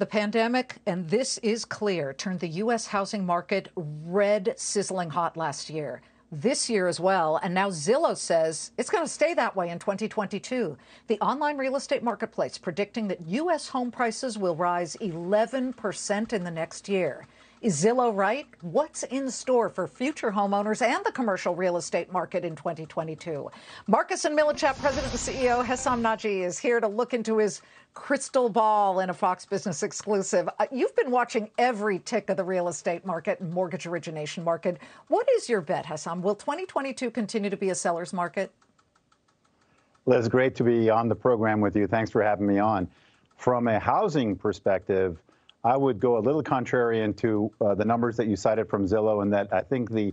The pandemic, and this is clear, turned the U.S. housing market red, sizzling hot last year. This year as well, and now Zillow says it's going to stay that way in 2022. The online real estate marketplace predicting that U.S. home prices will rise 11% in the next year. Is Zillow right? What's in store for future homeowners and the commercial real estate market in 2022? Marcus & Millichap President and CEO Hessam Nadji is here to look into his crystal ball in a Fox Business exclusive. You've been watching every tick of the real estate market and mortgage origination market. What is your bet, Hessam? Will 2022 continue to be a seller's market? Well, it's great to be on the program with you. Thanks for having me on. From a housing perspective, I would go a little contrarian to the numbers that you cited from Zillow, and that I think the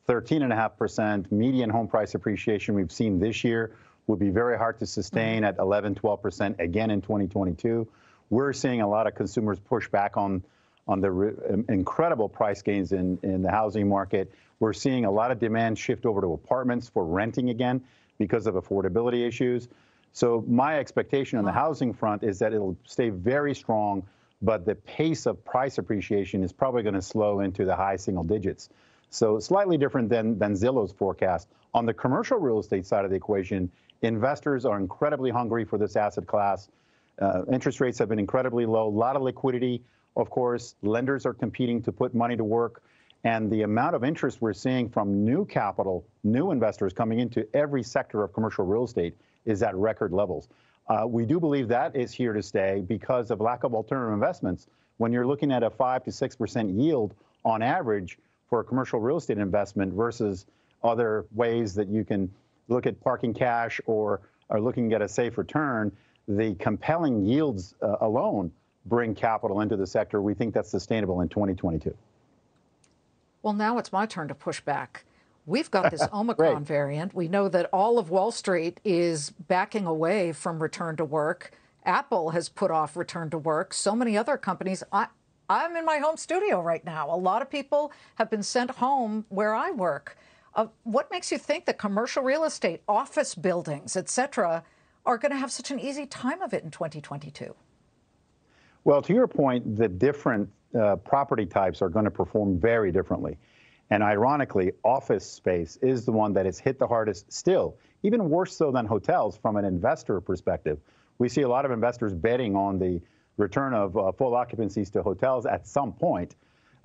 13.5% median home price appreciation we've seen this year would be very hard to sustain at 11, 12% again in 2022. We're seeing a lot of consumers push back on the incredible price gains in the housing market. We're seeing a lot of demand shift over to apartments for renting again because of affordability issues. So my expectation on the housing front is that it'll stay very strong, but the pace of price appreciation is probably going to slow into the high single digits. So slightly different than Zillow's forecast. On the commercial real estate side of the equation, investors are incredibly hungry for this asset class. Interest rates have been incredibly low, a lot of liquidity. Of course, lenders are competing to put money to work. And the amount of interest we're seeing from new capital, new investors coming into every sector of commercial real estate is at record levels. We do believe that is here to stay because of lack of alternative investments. When you're looking at a 5 to 6% yield on average for a commercial real estate investment versus other ways that you can look at parking cash or are looking at a safe return, the compelling yields alone bring capital into the sector. We think that's sustainable in 2022. Well, now it's my turn to push back. We've got this Omicron variant. We know that all of Wall Street is backing away from return to work. Apple has put off return to work. So many other companies. I'm in my home studio right now. A lot of people have been sent home where I work. What makes you think that commercial real estate, office buildings, et cetera, are going to have such an easy time of it in 2022? Well, to your point, the different property types are going to perform very differently. And ironically, office space is the one that is hit the hardest still, even worse so than hotels from an investor perspective. We see a lot of investors betting on the return of full occupancies to hotels at some point.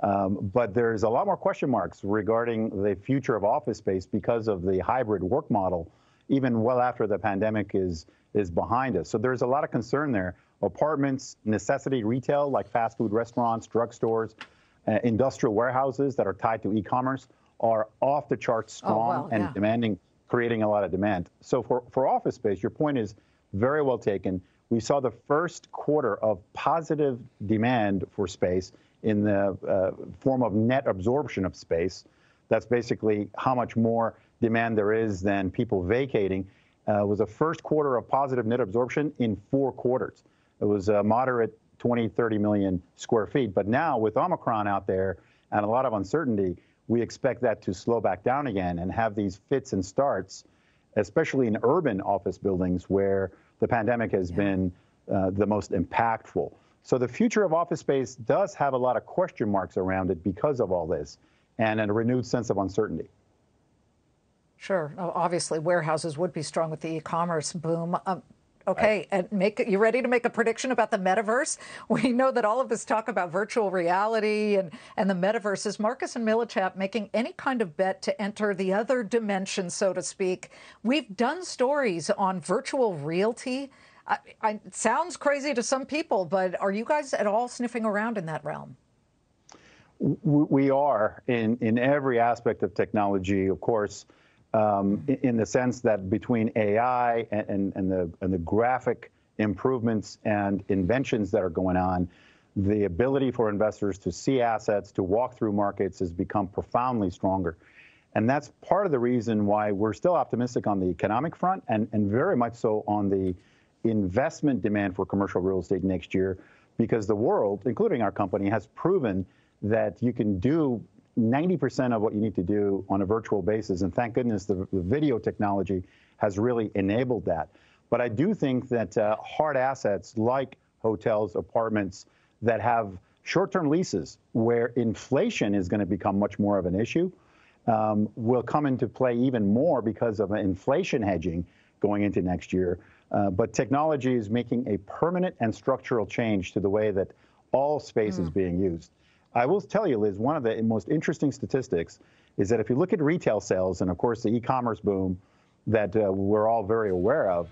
But there's a lot more question marks regarding the future of office space because of the hybrid work model, even well after the pandemic is behind us. So there's a lot of concern there. Apartments, necessity retail like fast food restaurants, drugstores, industrial warehouses that are tied to e-commerce are off the charts strong and demanding, creating a lot of demand. So for office space, your point is very well taken. We saw the first quarter of positive demand for space in the form of net absorption of space. That's basically how much more demand there is than people vacating. It was the first quarter of positive net absorption in 4 quarters. It was a moderate 20, 30 million square feet. But now with Omicron out there and a lot of uncertainty, we expect that to slow back down again and have these fits and starts, especially in urban office buildings where the pandemic has been the most impactful. So the future of office space does have a lot of question marks around it because of all this and a renewed sense of uncertainty. Sure. Obviously, warehouses would be strong with the e-commerce boom. Okay, and you ready to make a prediction about the metaverse? We know that all of this talk about virtual reality and the metaverse, is Marcus & Millichap making any kind of bet to enter the other dimension, so to speak? We've done stories on virtual realty. It sounds crazy to some people, but are you guys at all sniffing around in that realm? We are in every aspect of technology, of course. In the sense that between AI and the graphic improvements and inventions that are going on, the ability for investors to see assets, to walk through markets has become profoundly stronger. And that's part of the reason why we're still optimistic on the economic front and very much so on the investment demand for commercial real estate next year, because the world, including our company, has proven that you can do 90% of what you need to do on a virtual basis. And thank goodness the video technology has really enabled that. But I do think that hard assets like hotels, apartments, that have short-term leases where inflation is going to become much more of an issue will come into play even more because of inflation hedging going into next year. But technology is making a permanent and structural change to the way that all space is being used. I will tell you, Liz, one of the most interesting statistics is that if you look at retail sales and, of course, the e-commerce boom that we're all very aware of,